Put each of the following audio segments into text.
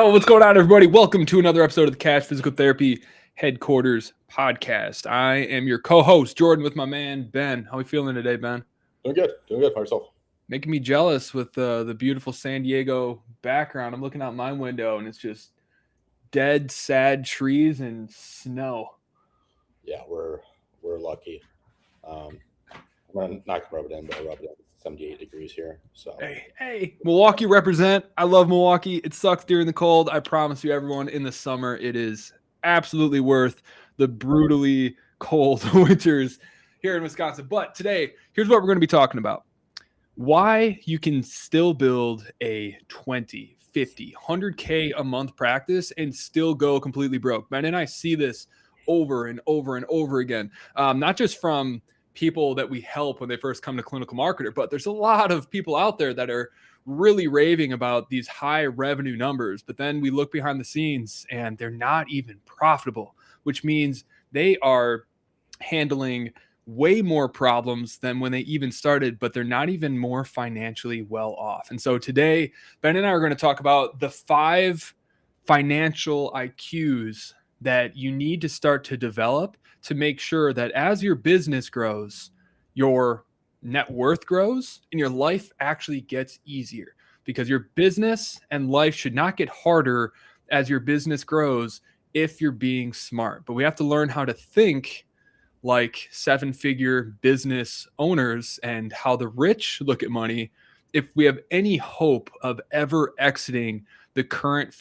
Oh, what's going on, everybody? Welcome to another episode of the Cash Physical Therapy Headquarters Podcast. I am your co-host, Jordan, with my man, Ben. How are we feeling today, Ben? Doing good. Doing good. How yourself? Making me jealous with the beautiful San Diego background. I'm looking out my window, and it's just dead, sad trees and snow. Yeah, we're lucky. I'm not gonna rub it in, but I rub it in. 78 degrees here. So Hey, Milwaukee represent. I love Milwaukee. It sucks during the cold. I promise you, everyone, in the summer, it is absolutely worth the brutally cold winters here in Wisconsin. But today, here's what we're going to be talking about. Why you can still build a 20, 50, 100K a month practice and still go completely broke. Ben and I see this over and over and over again, not just from people that we help when they first come to Clinical Marketer, but there's a lot of people out there that are really raving about these high revenue numbers, but then we look behind the scenes and they're not even profitable, which means they are handling way more problems than when they even started, but they're not even more financially well off. And so today, Ben and I are going to talk about the 5 financial IQs that you need to start to develop to make sure that as your business grows, your net worth grows and your life actually gets easier, because your business and life should not get harder as your business grows if you're being smart. But we have to learn how to think like 7-figure business owners and how the rich look at money if we have any hope of ever exiting the current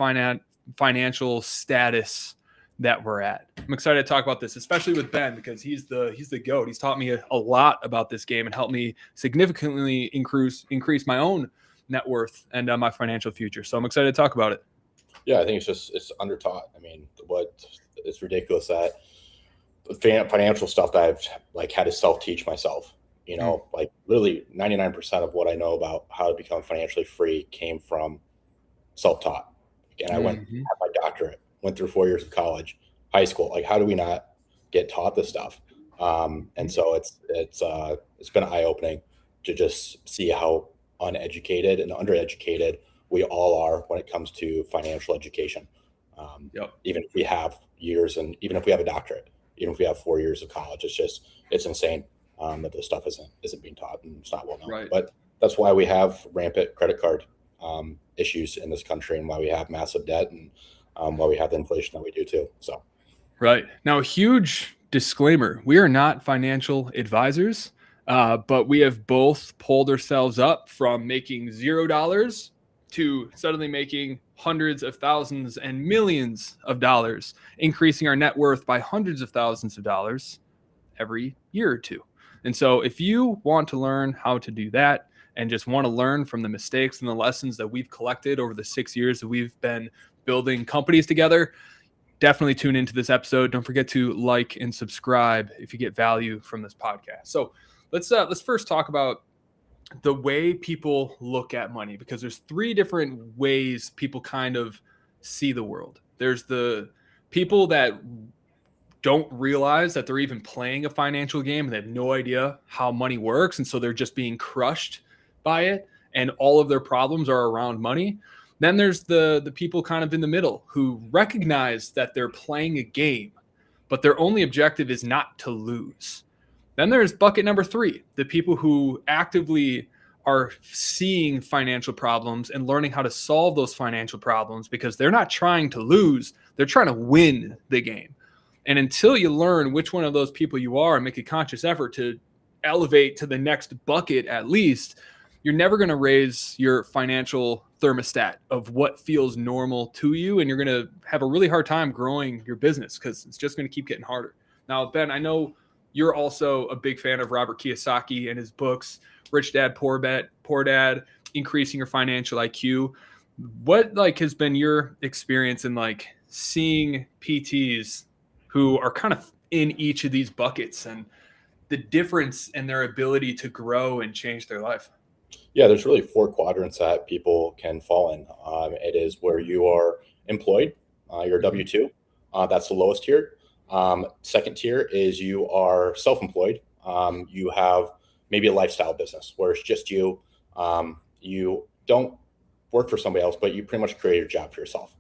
financial status that we're at. I'm excited to talk about this, especially with Ben, because he's the GOAT. He's taught me a lot about this game and helped me significantly increase my own net worth and my financial future. So I'm excited to talk about it. Yeah, I think it's undertaught. I mean, it's ridiculous that the financial stuff that I've had to self-teach myself. Like really 99% of what I know about how to become financially free came from self-taught. Again, I went had my doctorate, went through 4 years of college, high school. Like, how do we not get taught this stuff? And so it's been eye-opening to just see how uneducated and undereducated we all are when it comes to financial education. Even if we have years, and even if we have a doctorate, even if we have 4 years of college, it's insane that this stuff isn't being taught, and it's not well known. Right. But that's why we have rampant credit card issues in this country, and why we have massive debt, and why we have the inflation that we do too. So, right. Now, a huge disclaimer: we are not financial advisors, but we have both pulled ourselves up from making $0 to suddenly making hundreds of thousands and millions of dollars, increasing our net worth by hundreds of thousands of dollars every year or two. And so if you want to learn how to do that and just want to learn from the mistakes and the lessons that we've collected over the 6 years that we've been building companies together, definitely tune into this episode. Don't forget to like and subscribe if you get value from this podcast. So let's first talk about the way people look at money, because there's 3 different ways people kind of see the world. There's the people that don't realize that they're even playing a financial game and they have no idea how money works, and so they're just being crushed by it, and all of their problems are around money. Then there's the people kind of in the middle who recognize that they're playing a game, but their only objective is not to lose. Then there's bucket number 3, the people who actively are seeing financial problems and learning how to solve those financial problems, because they're not trying to lose, they're trying to win the game. And until you learn which one of those people you are and make a conscious effort to elevate to the next bucket at least, you're never going to raise your financial thermostat of what feels normal to you, and you're going to have a really hard time growing your business because it's just going to keep getting harder. Now, Ben, I know you're also a big fan of Robert Kiyosaki and his books, Rich Dad, Poor Dad, Increasing Your Financial IQ. What has been your experience in seeing PTs who are kind of in each of these buckets and the difference in their ability to grow and change their life? Yeah, there's really 4 quadrants that people can fall in. It is where you are employed, you're W-2. That's the lowest tier. Second tier is you are self-employed. You have maybe a lifestyle business where it's just you. You don't work for somebody else, but you pretty much create a job for yourself.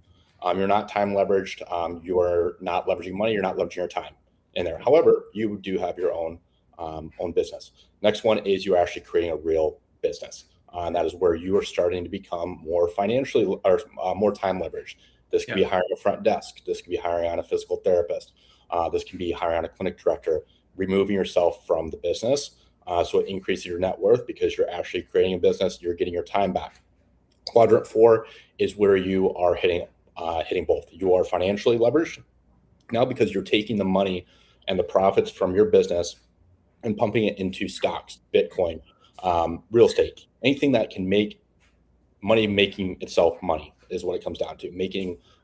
You're not time leveraged. You are not leveraging money. You're not leveraging your time in there. However, you do have your own business. Next one is you're actually creating a real business. And that is where you are starting to become more financially or more time leveraged. This could be hiring a front desk. This could be hiring on a physical therapist. This can be hiring on a clinic director, removing yourself from the business. So it increases your net worth because you're actually creating a business. You're getting your time back. Quadrant 4 is where you are hitting both. You are financially leveraged now because you're taking the money and the profits from your business and pumping it into stocks, Bitcoin, real estate, anything that can make money, making itself money is what it comes down to,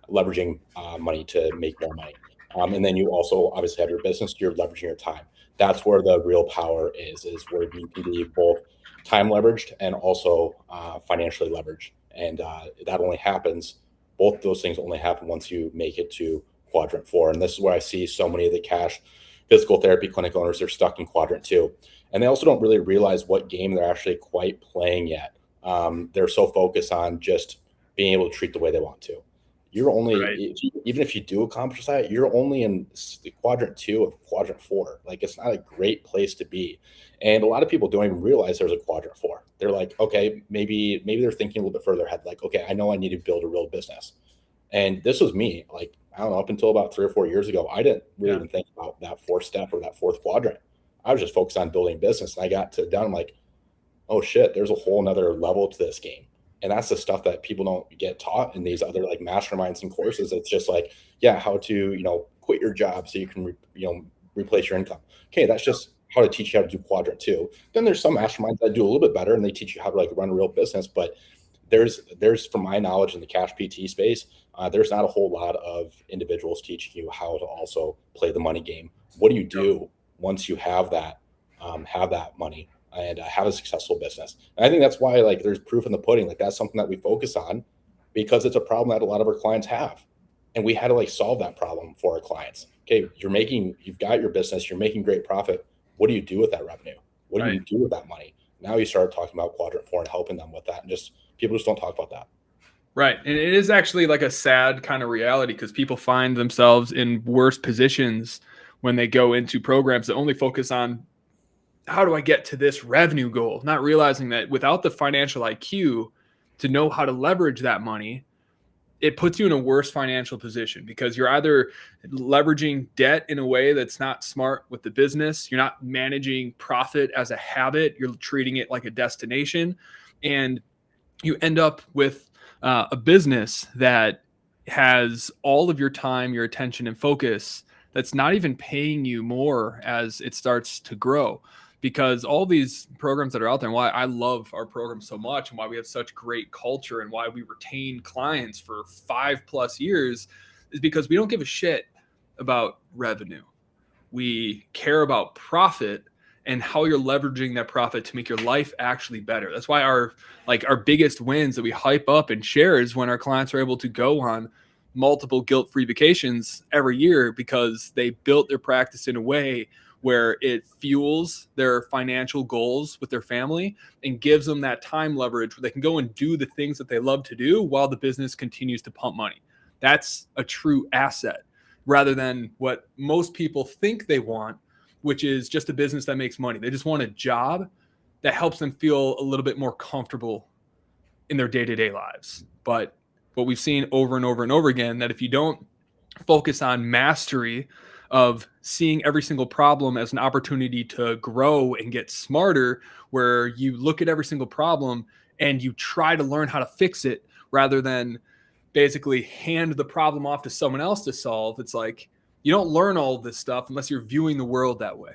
leveraging money to make more money. And then you also obviously have your business, you're leveraging your time. That's where the real power is where you can be both time leveraged and also financially leveraged. And that only happens, both those things only happen once you make it to quadrant 4. And this is where I see so many of the cash physical therapy clinic owners are stuck in quadrant 2. And they also don't really realize what game they're actually quite playing yet. They're so focused on just being able to treat the way they want to. You're only, even if you do accomplish that, you're only in the quadrant 2 of quadrant 4. Like, it's not a great place to be. And a lot of people don't even realize there's a quadrant 4. They're like, okay, maybe they're thinking a little bit further ahead. Like, okay, I know I need to build a real business. And this was me, like, I don't know, up until about 3 or 4 years ago, I didn't really even think about that 4th step or that 4th quadrant. I was just focused on building business. And I got to down, I'm like, oh shit, there's a whole nother level to this game. And that's the stuff that people don't get taught in these other like masterminds and courses. It's just like, yeah, how to, quit your job so you can, replace your income. Okay. That's just how to teach you how to do quadrant 2. Then there's some masterminds that do a little bit better and they teach you how to like run a real business. But there's from my knowledge in the cash PT space, there's not a whole lot of individuals teaching you how to also play the money game. What do you do once you have that money and have a successful business? And I think that's why like there's proof in the pudding. Like, that's something that we focus on because it's a problem that a lot of our clients have. And we had to like solve that problem for our clients. Okay, you've got your business, you're making great profit. What do you do with that revenue? What do you do with that money? Now you start talking about quadrant 4 and helping them with that. And people just don't talk about that. Right. And it is actually like a sad kind of reality because people find themselves in worse positions when they go into programs that only focus on how do I get to this revenue goal, not realizing that without the financial IQ to know how to leverage that money, it puts you in a worse financial position because you're either leveraging debt in a way that's not smart with the business. You're not managing profit as a habit. You're treating it like a destination. And you end up with a business that has all of your time, your attention, and focus that's not even paying you more as it starts to grow. Because all these programs that are out there, and why I love our program so much and why we have such great culture and why we retain clients for 5+ years is because we don't give a shit about revenue. We care about profit and how you're leveraging that profit to make your life actually better. That's why our biggest wins that we hype up and share is when our clients are able to go on multiple guilt-free vacations every year because they built their practice in a way where it fuels their financial goals with their family and gives them that time leverage where they can go and do the things that they love to do while the business continues to pump money. That's a true asset rather than what most people think they want, which is just a business that makes money. They just want a job that helps them feel a little bit more comfortable in their day-to-day lives. But what we've seen over and over and over again, that if you don't focus on mastery of seeing every single problem as an opportunity to grow and get smarter, where you look at every single problem and you try to learn how to fix it rather than basically hand the problem off to someone else to solve. It's like, you don't learn all of this stuff unless you're viewing the world that way,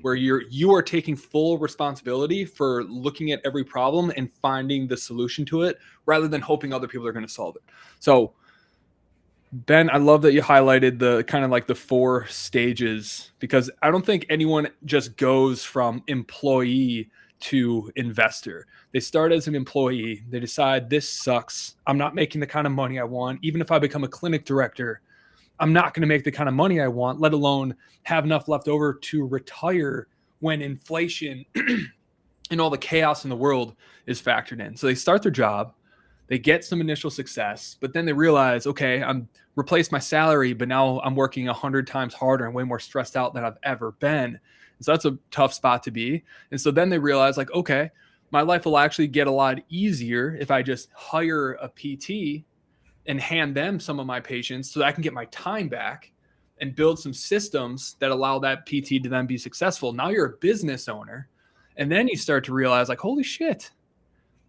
where you are taking full responsibility for looking at every problem and finding the solution to it rather than hoping other people are going to solve it. So Ben, I love that you highlighted the kind of like the 4 stages, because I don't think anyone just goes from employee to investor. They start as an employee. They decide this sucks. I'm not making the kind of money I want. Even if I become a clinic director, I'm not going to make the kind of money I want, let alone have enough left over to retire when inflation and all the chaos in the world is factored in. So they start their job. They get some initial success, but then they realize, okay, I'm replaced my salary, but now I'm working 100 times harder and way more stressed out than I've ever been. And so that's a tough spot to be. And so then they realize, like, okay, my life will actually get a lot easier if I just hire a PT and hand them some of my patients so that I can get my time back and build some systems that allow that PT to then be successful. Now you're a business owner. And then you start to realize, like, holy shit,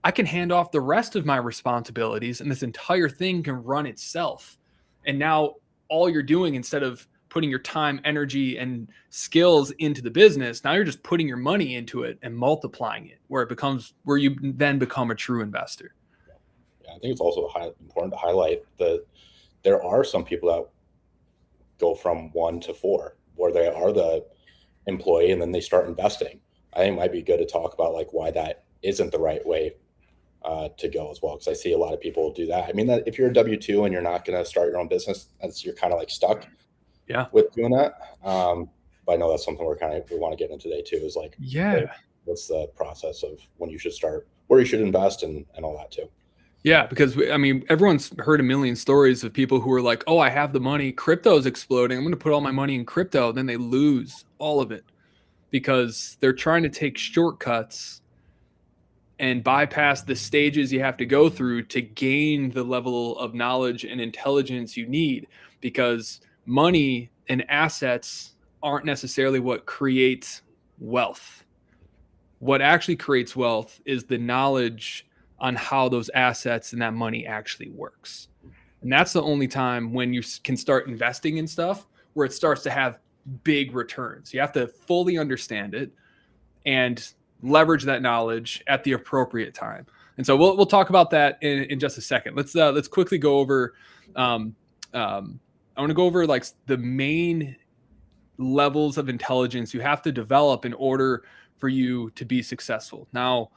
I can hand off the rest of my responsibilities and this entire thing can run itself. And now all you're doing, instead of putting your time, energy, and skills into the business, now you're just putting your money into it and multiplying it, where you then become a true investor. Yeah, I think it's also important to highlight that there are some people that go from 1 to 4, where they are the employee and then they start investing. I think it might be good to talk about like why that isn't the right way to go as well, because I see a lot of people do that. I mean, that if you're a W-2 and you're not going to start your own business, you're kind of like stuck with doing that. But I know that's something we want to get into today too, is like, what's the process of when you should start, where you should invest, and all that too. Yeah, because I mean, everyone's heard a million stories of people who are like, oh, I have the money, crypto's exploding, I'm going to put all my money in crypto. Then they lose all of it because they're trying to take shortcuts and bypass the stages you have to go through to gain the level of knowledge and intelligence you need, because money and assets aren't necessarily what creates wealth. What actually creates wealth is the knowledge on how those assets and that money actually works. And that's the only time when you can start investing in stuff where it starts to have big returns. You have to fully understand it and leverage that knowledge at the appropriate time. And so we'll talk about that in just a second. Let's quickly go over. I want to go over like the main levels of intelligence you have to develop in order for you to be successful. Now,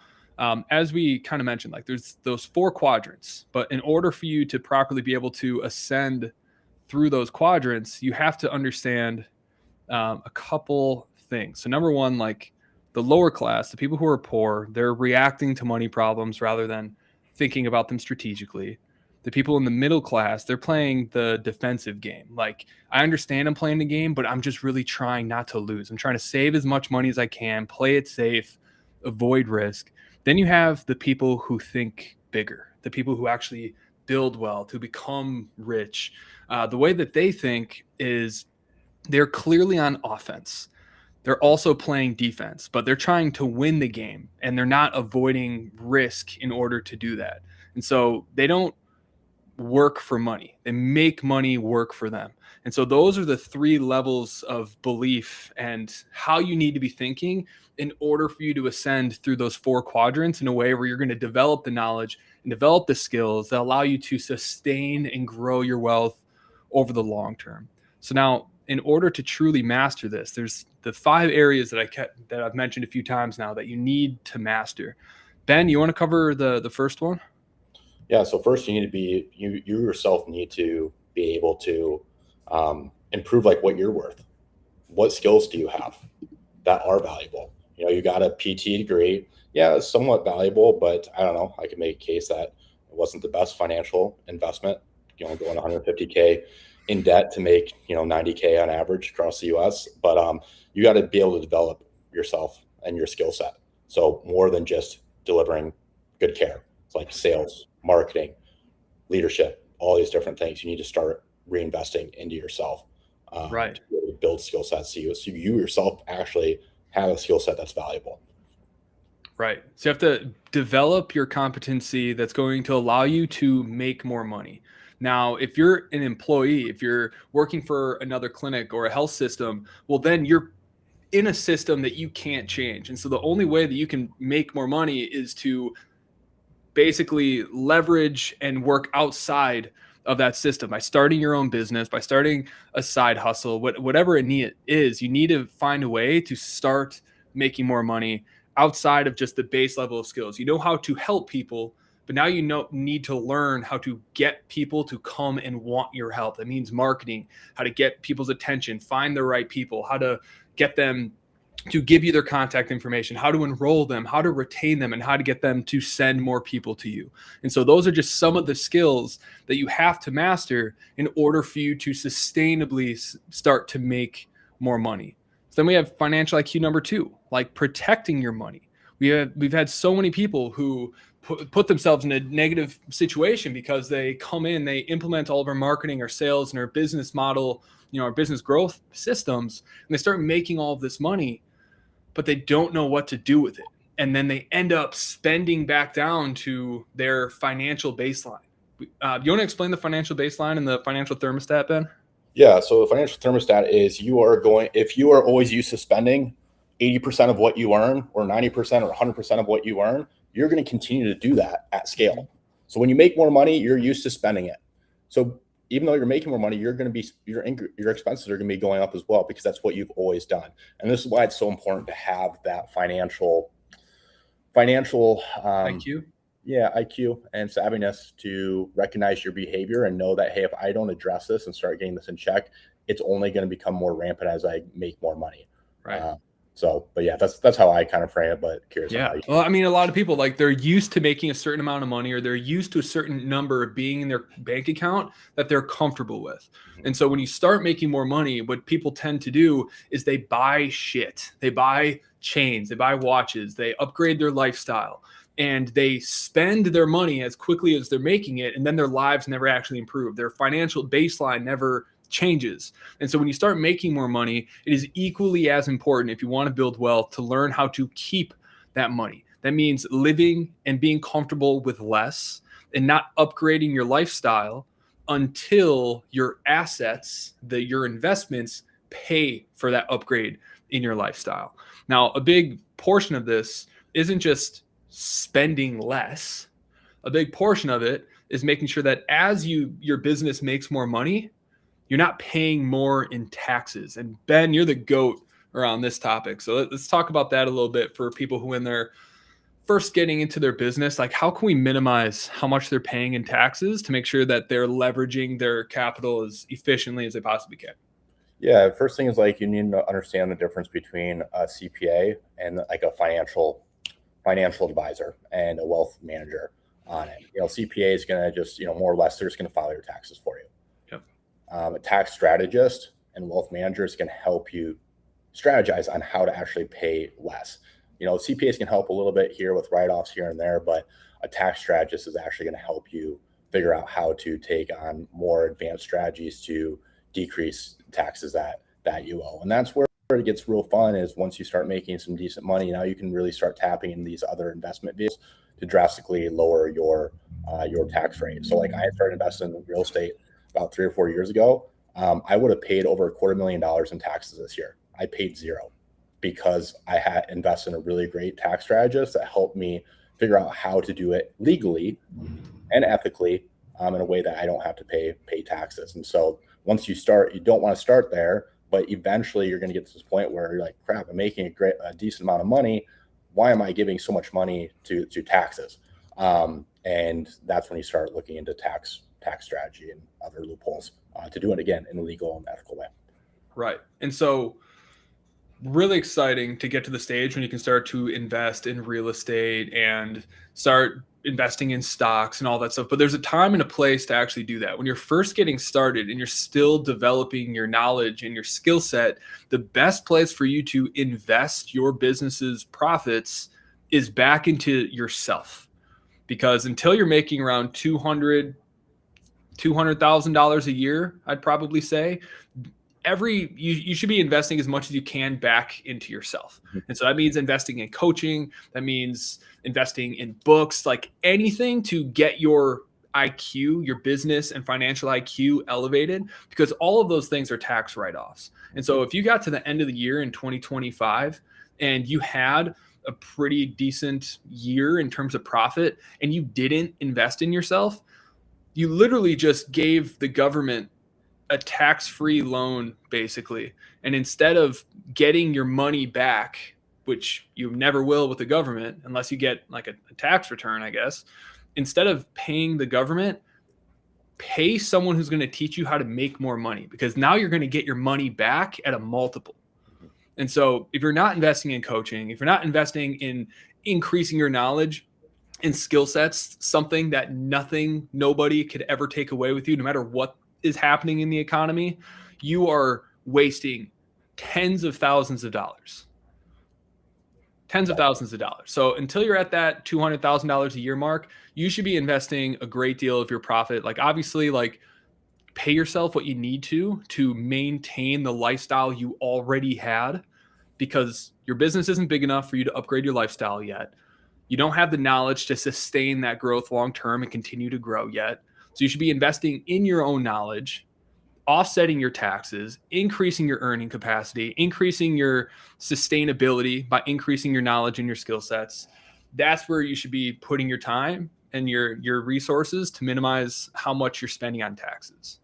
as we kind of mentioned, like there's those 4 quadrants, but in order for you to properly be able to ascend through those quadrants, you have to understand a couple things. So number one, like the lower class, the people who are poor, they're reacting to money problems rather than thinking about them strategically. The people in the middle class, they're playing the defensive game. Like, I understand I'm playing the game, but I'm just really trying not to lose. I'm trying to save as much money as I can, play it safe, avoid risk. Then you have the people who think bigger, the people who actually build wealth, who become rich. The way that they think is they're clearly on offense. They're also playing defense, but they're trying to win the game and they're not avoiding risk in order to do that. And so they don't work for money. They make money work for them. And so those are the 3 levels of belief and how you need to be thinking in order for you to ascend through those 4 quadrants in a way where you're going to develop the knowledge and develop the skills that allow you to sustain and grow your wealth over the long term. So now, in order to truly master this, there's the 5 areas that I've mentioned a few times now that you need to master. Ben, you want to cover the first one? Yeah. So first, you yourself need to be able to improve like what you're worth. What skills do you have that are valuable? You got a PT degree. Yeah, it's somewhat valuable, but I don't know. I could make a case that it wasn't the best financial investment. Going 150K in debt to make 90K on average across the US. But you got to be able to develop yourself and your skill set. So more than just delivering good care. It's like sales, marketing, leadership, all these different things. You need to start reinvesting into yourself, right? To build skill sets so you yourself actually have a skill set that's valuable. Right. So you have to develop your competency that's going to allow you to make more money. Now, if you're an employee, if you're working for another clinic or a health system, well, then you're in a system that you can't change. And so the only way that you can make more money is to basically leverage and work outside of that system by starting your own business, by starting a side hustle, whatever it is, you need to find a way to start making more money outside of just the base level of skills. You know how to help people, but now need to learn how to get people to come and want your help. That means marketing, how to get people's attention, find the right people, how to get them to give you their contact information, how to enroll them, how to retain them, and how to get them to send more people to you. And so those are just some of the skills that you have to master in order for you to sustainably start to make more money. So then we have financial IQ number 2, like protecting your money. We've had so many people who put themselves in a negative situation because they come in, they implement all of our marketing, our sales, and our business model, our business growth systems, and they start making all of this money, but they don't know what to do with it. And then they end up spending back down to their financial baseline. You want to explain the financial baseline and the financial thermostat, Ben? Yeah. So the financial thermostat is if you are always used to spending 80% of what you earn or 90% or 100% of what you earn, you're going to continue to do that at scale. So when you make more money, you're used to spending it. So even though you're making more money, your expenses are going to be going up as well, because that's what you've always done. And this is why it's so important to have that financial IQ. IQ and savviness to recognize your behavior and know that, hey, if I don't address this and start getting this in check, it's only going to become more rampant as I make more money. Right. But yeah, that's how I kind of frame it. But curious. Yeah. Well, I mean, a lot of people, like, they're used to making a certain amount of money, or they're used to a certain number of being in their bank account that they're comfortable with. Mm-hmm. And so when you start making more money, what people tend to do is they buy shit. They buy chains, they buy watches, they upgrade their lifestyle, and they spend their money as quickly as they're making it. And then their lives never actually improve. Their financial baseline never changes. And so when you start making more money, it is equally as important, if you want to build wealth, to learn how to keep that money. That means living and being comfortable with less and not upgrading your lifestyle until your assets, your investments, pay for that upgrade in your lifestyle. Now, a big portion of this isn't just spending less. A big portion of it is making sure that as your business makes more money, you're not paying more in taxes. And Ben, you're the GOAT around this topic. So let's talk about that a little bit for people who, when they're first getting into their business, like, how can we minimize how much they're paying in taxes to make sure that they're leveraging their capital as efficiently as they possibly can? Yeah, first thing is, like, you need to understand the difference between a CPA and like a financial advisor and a wealth manager on it. CPA is going to just, more or less, they're just going to file your taxes for you. A tax strategist and wealth managers can help you strategize on how to actually pay less. CPAs can help a little bit here with write-offs here and there, but a tax strategist is actually going to help you figure out how to take on more advanced strategies to decrease taxes that you owe. And that's where it gets real fun, is once you start making some decent money, now you can really start tapping in these other investment vehicles to drastically lower your tax rate. So, like, I started investing in real estate about 3 or 4 years ago. I would have paid over $250,000 in taxes this year. I paid zero because I had invested in a really great tax strategist that helped me figure out how to do it legally and ethically, in a way that I don't have to pay taxes. And so once you start, you don't want to start there, but eventually you're going to get to this point where you're like, crap, I'm making a decent amount of money. Why am I giving so much money to taxes? And that's when you start looking into tax strategy and other loopholes to do it, again, in a legal and ethical way. Right. And so really exciting to get to the stage when you can start to invest in real estate and start investing in stocks and all that stuff. But there's a time and a place to actually do that. When you're first getting started and you're still developing your knowledge and your skill set, the best place for you to invest your business's profits is back into yourself. Because until you're making around $200,000 a year, I'd probably say, you should be investing as much as you can back into yourself. And so that means investing in coaching. That means investing in books, like anything to get your IQ, your business and financial IQ elevated, because all of those things are tax write-offs. And so if you got to the end of the year in 2025 and you had a pretty decent year in terms of profit and you didn't invest in yourself, you literally just gave the government a tax-free loan, basically. And instead of getting your money back, which you never will with the government unless you get like a tax return, I guess, instead of paying the government, pay someone who's going to teach you how to make more money, because now you're going to get your money back at a multiple. And so if you're not investing in coaching, if you're not investing in increasing your knowledge and skill sets, something that nobody could ever take away with you, no matter what is happening in the economy, you are wasting tens of thousands of dollars. Tens of thousands of dollars. So until you're at that $200,000 a year mark, you should be investing a great deal of your profit. Like obviously, like pay yourself what you need to maintain the lifestyle you already had, because your business isn't big enough for you to upgrade your lifestyle yet. You don't have the knowledge to sustain that growth long term and continue to grow yet. So you should be investing in your own knowledge, offsetting your taxes, increasing your earning capacity, increasing your sustainability by increasing your knowledge and your skill sets. That's where you should be putting your time and your resources to minimize how much you're spending on taxes.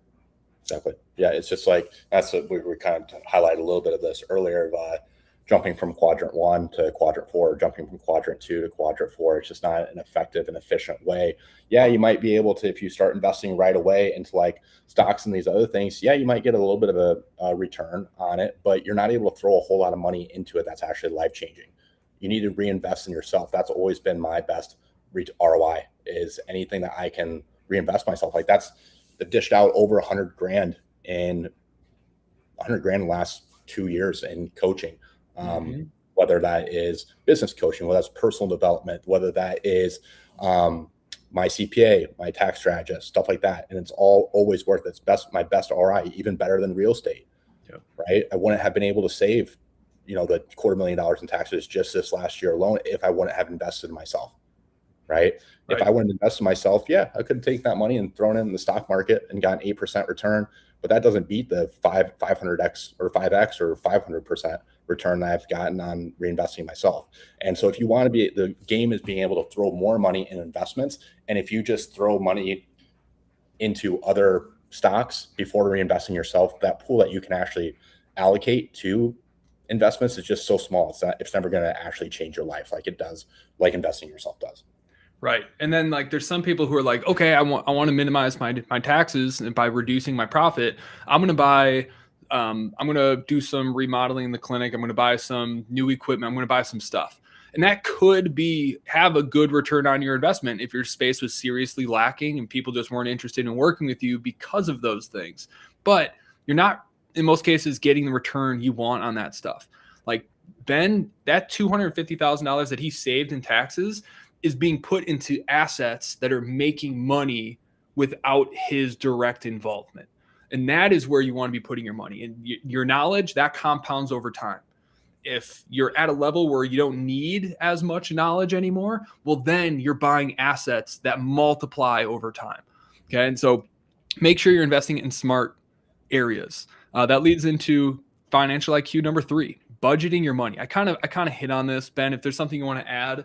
Exactly. Yeah, it's just like that's what we kind of highlighted a little bit of this earlier of jumping from quadrant 1 to quadrant 4, jumping from quadrant 2 to quadrant 4. It's just not an effective and efficient way. Yeah, you might be able to, if you start investing right away into like stocks and these other things, yeah, you might get a little bit of a return on it, but you're not able to throw a whole lot of money into it that's actually life-changing. You need to reinvest in yourself. That's always been my best ROI, is anything that I can reinvest myself. Like that's dished out over 100 grand in the last 2 years in coaching. Whether that is business coaching, whether that's personal development, whether that is my CPA, my tax strategist, stuff like that. And it's all always worth its best, my best ROI, even better than real estate. Yep. Right. I wouldn't have been able to save, the $250,000 in taxes just this last year alone if I wouldn't have invested in myself. Right. If I wouldn't invest in myself, yeah, I could have taken that money and thrown it in the stock market and gotten 8% return, but that doesn't beat the 500x or 5x or 500% return that I've gotten on reinvesting myself. And so if you want to be, the game is being able to throw more money in investments. And if you just throw money into other stocks before reinvesting yourself, that pool that you can actually allocate to investments is just so small. It's never going to actually change your life like it does, like investing yourself does. Right. And then like there's some people who are like, okay, I want to minimize my taxes, and by reducing my profit, I'm going to do some remodeling in the clinic. I'm going to buy some new equipment. I'm going to buy some stuff. And that could have a good return on your investment if your space was seriously lacking and people just weren't interested in working with you because of those things. But you're not, in most cases, getting the return you want on that stuff. Like Ben, that $250,000 that he saved in taxes is being put into assets that are making money without his direct involvement. And that is where you want to be putting your money. And your knowledge, that compounds over time. If you're at a level where you don't need as much knowledge anymore, well, then you're buying assets that multiply over time. Okay. And so make sure you're investing in smart areas. That leads into financial IQ number 3, budgeting your money. I kind of hit on this, Ben. If there's something you want to add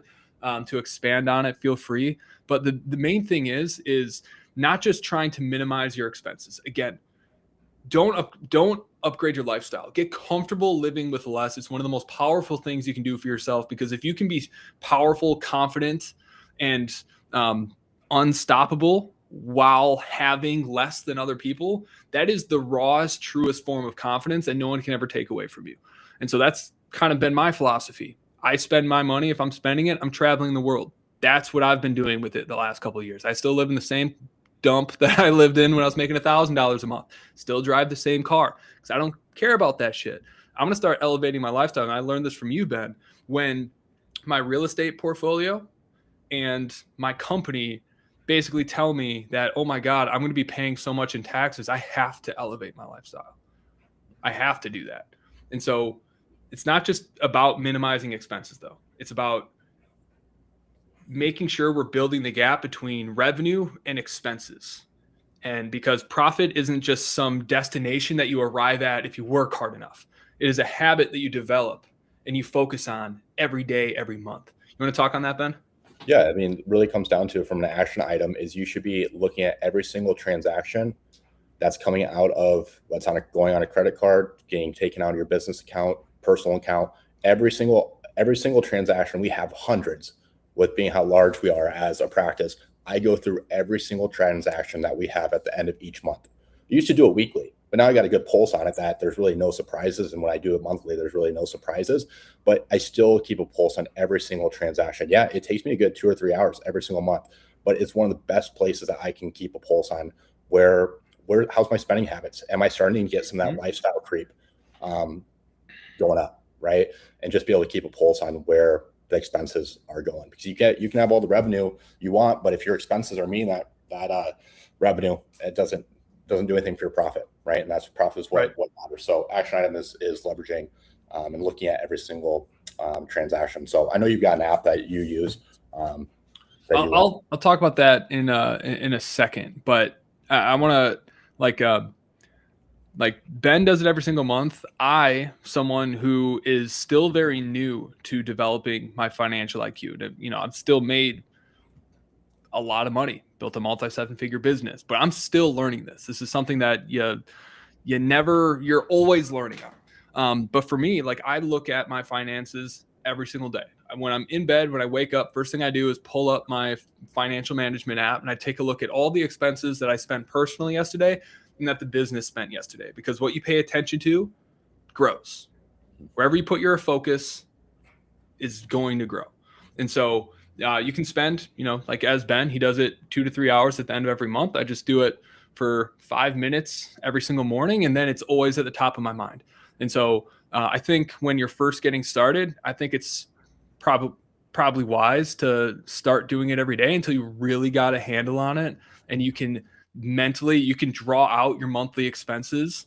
to expand on it, feel free. But the main thing is not just trying to minimize your expenses. Again, don't upgrade your lifestyle. Get comfortable living with less. It's one of the most powerful things you can do for yourself, because if you can be powerful, confident, and unstoppable while having less than other people, that is the rawest, truest form of confidence, and no one can ever take away from you. And so that's kind of been my philosophy. I spend my money. If I'm spending it, I'm traveling the world. That's what I've been doing with it the last couple of years. I still live in the same dump that I lived in when I was making $1,000 a month. Still drive the same car because I don't care about that shit. I'm going to start elevating my lifestyle. And I learned this from you, Ben, when my real estate portfolio and my company basically tell me that, oh my God, I'm going to be paying so much in taxes. I have to elevate my lifestyle. I have to do that. And so it's not just about minimizing expenses, though. It's about making sure we're building the gap between revenue and expenses. And because profit isn't just some destination that you arrive at if you work hard enough. It is a habit that you develop and you focus on every day, every month. You want to talk on that, Ben? Yeah, I mean, it really comes down to, from an action item, is you should be looking at every single transaction that's coming out of going on a credit card, getting taken out of your business account, personal account. Every single transaction. We have hundreds. With being how large we are as a practice, I go through every single transaction that we have at the end of each month. I used to do it weekly, but now I got a good pulse on it that there's really no surprises. And when I do it monthly, there's really no surprises, but I still keep a pulse on every single transaction. Yeah, it takes me a good 2 or 3 hours every single month, but it's one of the best places that I can keep a pulse on how's my spending habits? Am I starting to get some of that lifestyle creep going up, right? And just be able to keep a pulse on where the expenses are going, because you can have all the revenue you want, but if your expenses are meeting that revenue, it doesn't do anything for your profit, right? And that's profit is what matters. So action item is leveraging and looking at every single transaction. So I know you've got an app that you use. I'll talk about that in a second, but I want to like Ben does it every single month. Someone who is still very new to developing my financial IQ, I've still made a lot of money, built a multi-7-figure business, but I'm still learning this. This is something that you're always learning on. But for me, like, I look at my finances every single day. When I'm in bed, when I wake up, first thing I do is pull up my financial management app and I take a look at all the expenses that I spent personally yesterday and that the business spent yesterday, because what you pay attention to grows. Wherever you put your focus is going to grow. And so you can spend, like as Ben, he does it 2 to 3 hours at the end of every month. I just do it for 5 minutes every single morning, and then it's always at the top of my mind. And so I think when you're first getting started, I think it's probably wise to start doing it every day until you really got a handle on it, and you can draw out your monthly expenses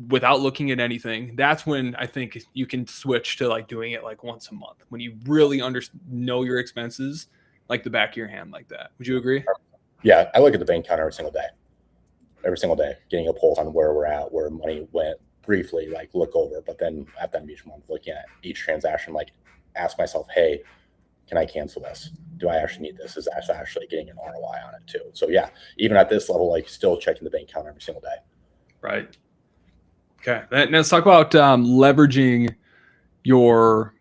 without looking at anything. That's when I think you can switch to like doing it like once a month, when you really know your expenses like the back of your hand like that. Would you agree? Yeah, I look at the bank account every single day, getting a pulse on where we're at, where money went briefly, like look over, but then at the end of each month, looking at each transaction, like ask myself, hey, can I cancel this? Do I actually need this? Is that actually getting an ROI on it too? So yeah, even at this level, like still checking the bank account every single day. Right. Okay. Now let's talk about leveraging your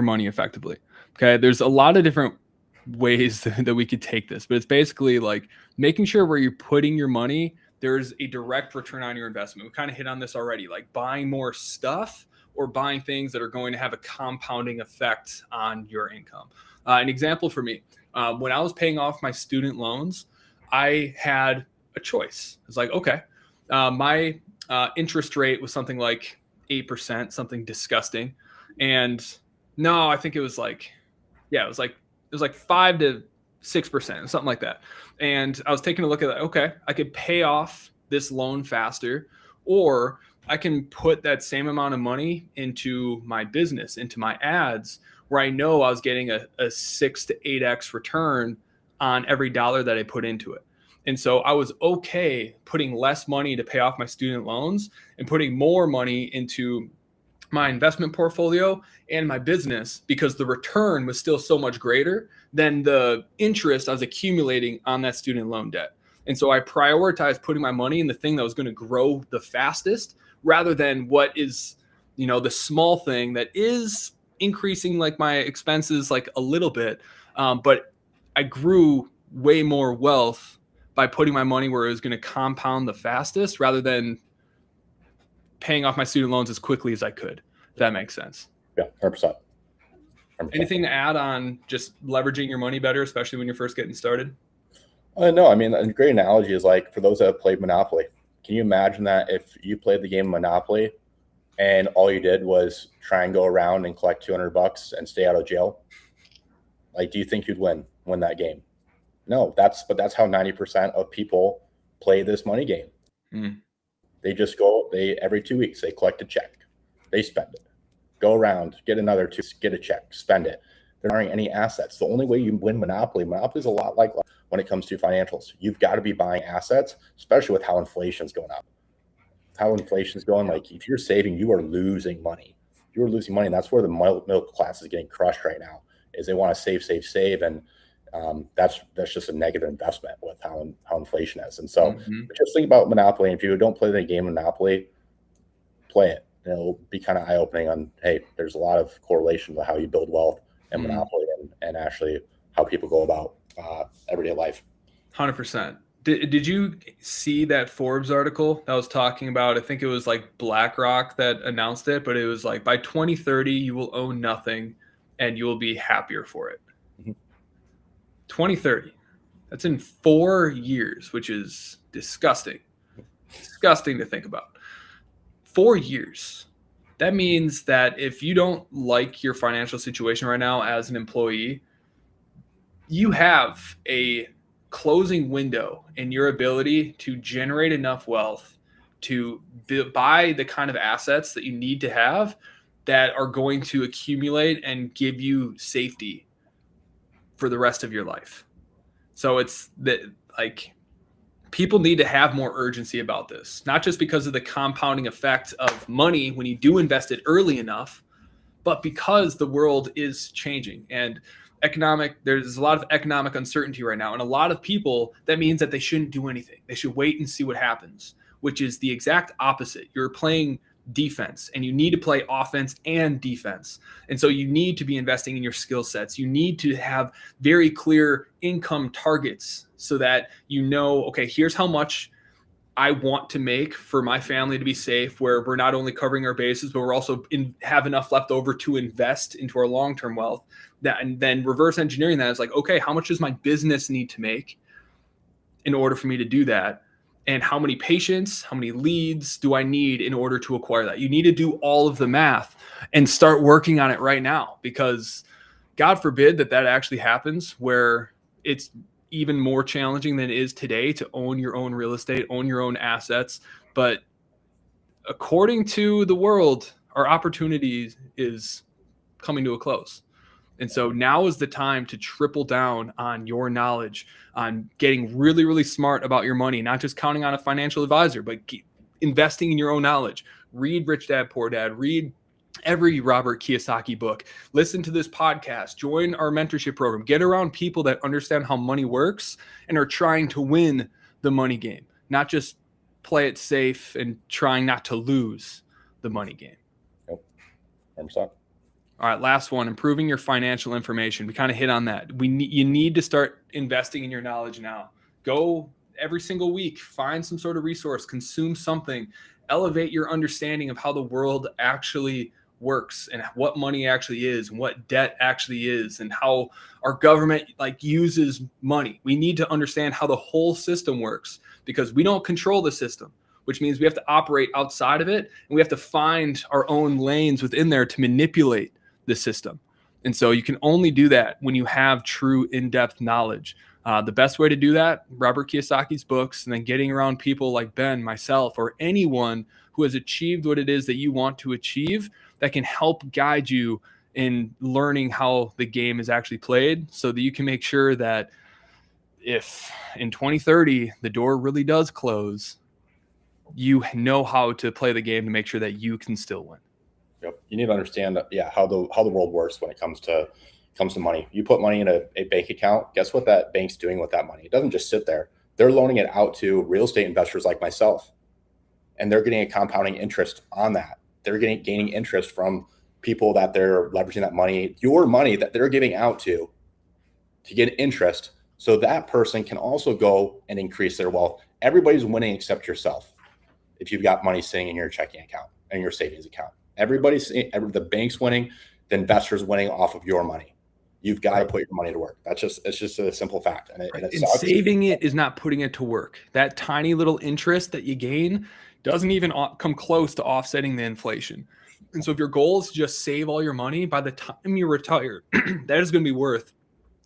money effectively. Okay. There's a lot of different ways that we could take this, but it's basically like making sure where you're putting your money, there's a direct return on your investment. We kind of hit on this already, like buying more stuff or buying things that are going to have a compounding effect on your income. An example for me, when I was paying off my student loans, I had a choice. It's like, okay, my interest rate was something like 8%, something disgusting. And no, I think it was like 5 to 6%, something like that. And I was taking a look at that. Okay, I could pay off this loan faster, or I can put that same amount of money into my business, into my ads, where I know I was getting a 6 to 8x return on every dollar that I put into it. And so I was okay putting less money to pay off my student loans and putting more money into my investment portfolio and my business, because the return was still so much greater than the interest I was accumulating on that student loan debt. And so I prioritized putting my money in the thing that was going to grow the fastest, rather than what is, the small thing that is increasing like my expenses like a little bit. But I grew way more wealth by putting my money where it was going to compound the fastest, rather than paying off my student loans as quickly as I could, if that makes sense. Yeah, 100%. Anything to add on just leveraging your money better, especially when you're first getting started? No, I mean, a great analogy is like for those that have played Monopoly. Can you imagine that if you played the game Monopoly and all you did was try and go around and collect $200 and stay out of jail? Like, do you think you'd win that game? No, that's how 90% of people play this money game. They just every 2 weeks, they collect a check, they spend it, go around, get another get a check, spend it. There aren't any assets. The only way you win Monopoly is a lot like when it comes to financials. You've got to be buying assets, especially with how inflation's going up. How inflation's going, like if you're saving, you are losing money. You're losing money. And that's where the middle class is getting crushed right now, is they want to save. And that's just a negative investment with how inflation is. And so just think about Monopoly. And if you don't play the game Monopoly, play it. It'll be kind of eye-opening on, hey, there's a lot of correlation to how you build wealth in Monopoly and actually how people go about everyday life. 100%. Did you see that Forbes article that was talking about, I think it was like BlackRock that announced it, but it was like by 2030, you will own nothing and you will be happier for it. Mm-hmm. 2030. That's in 4 years, which is disgusting. Disgusting to think about. 4 years. That means that if you don't like your financial situation right now as an employee, you have a closing window in your ability to generate enough wealth to buy the kind of assets that you need to have that are going to accumulate and give you safety for the rest of your life. So it's that, like, people need to have more urgency about this, not just because of the compounding effect of money when you do invest it early enough, but because the world is changing and there's a lot of economic uncertainty right now. And a lot of people, that means that they shouldn't do anything. They should wait and see what happens, which is the exact opposite. You're playing defense and you need to play offense and defense. And so you need to be investing in your skill sets. You need to have very clear income targets so that you know, okay, here's how much I want to make for my family to be safe, where we're not only covering our bases, but we're also have enough left over to invest into our long-term wealth. And then reverse engineering that is like, okay, how much does my business need to make in order for me to do that? And how many patients, how many leads do I need in order to acquire that? You need to do all of the math and start working on it right now, because God forbid that actually happens, where it's even more challenging than it is today to own your own real estate, own your own assets. But according to the world, our opportunity is coming to a close. And so now is the time to triple down on your knowledge, on getting really, really smart about your money, not just counting on a financial advisor, but investing in your own knowledge. Read Rich Dad, Poor Dad, read every Robert Kiyosaki book, listen to this podcast, join our mentorship program, get around people that understand how money works and are trying to win the money game, not just play it safe and trying not to lose the money game. Yep. 100%. All right, last one, improving your financial information. We kind of hit on that. You need to start investing in your knowledge now. Go every single week, find some sort of resource, consume something, elevate your understanding of how the world actually works and what money actually is and what debt actually is and how our government uses money. We need to understand how the whole system works, because we don't control the system, which means we have to operate outside of it, and we have to find our own lanes within there to manipulate the system. And so you can only do that when you have true in-depth knowledge. The best way to do that, Robert Kiyosaki's books, and then getting around people like Ben, myself, or anyone who has achieved what it is that you want to achieve, that can help guide you in learning how the game is actually played, so that you can make sure that if in 2030 the door really does close, you know how to play the game to make sure that you can still win. Yep. You need to understand how the world works when it comes to money. You put money in a bank account, guess what that bank's doing with that money? It doesn't just sit there. They're loaning it out to real estate investors like myself, and they're getting a compounding interest on that. They're gaining interest from people that they're leveraging that money, your money that they're giving out to get interest, so that person can also go and increase their wealth. Everybody's winning except yourself. If you've got money sitting in your checking account and your savings account, the bank's winning, the investor's winning off of your money. You've got to put your money to work. It's just a simple fact. And saving it is not putting it to work. That tiny little interest that you gain doesn't even come close to offsetting the inflation. And so if your goal is to just save all your money, by the time you retire, that is going to be worth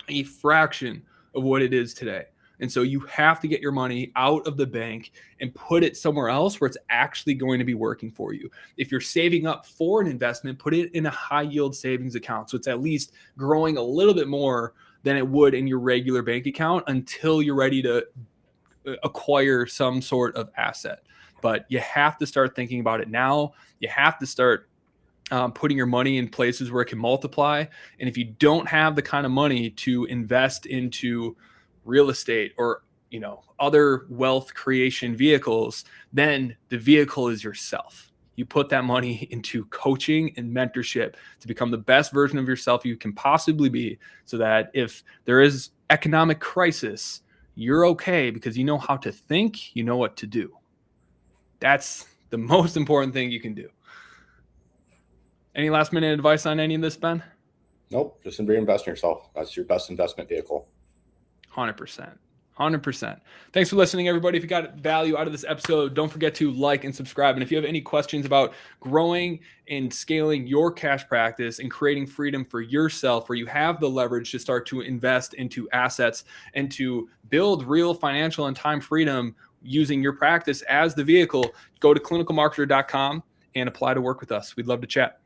a fraction of what it is today. And so you have to get your money out of the bank and put it somewhere else where it's actually going to be working for you. If you're saving up for an investment, put it in a high yield savings account, so it's at least growing a little bit more than it would in your regular bank account until you're ready to acquire some sort of asset. But you have to start thinking about it now. You have to start putting your money in places where it can multiply. And if you don't have the kind of money to invest into real estate or other wealth creation vehicles, then the vehicle is yourself. You put that money into coaching and mentorship to become the best version of yourself you can possibly be, so that if there is economic crisis, you're okay because you know how to think, you know what to do. That's the most important thing you can do. Any last minute advice on any of this, Ben? Nope. Just reinvest in yourself. That's your best investment vehicle. 100%. 100%. Thanks for listening, everybody. If you got value out of this episode, don't forget to like and subscribe. And if you have any questions about growing and scaling your cash practice and creating freedom for yourself, where you have the leverage to start to invest into assets and to build real financial and time freedom using your practice as the vehicle, go to clinicalmarketer.com and apply to work with us. We'd love to chat.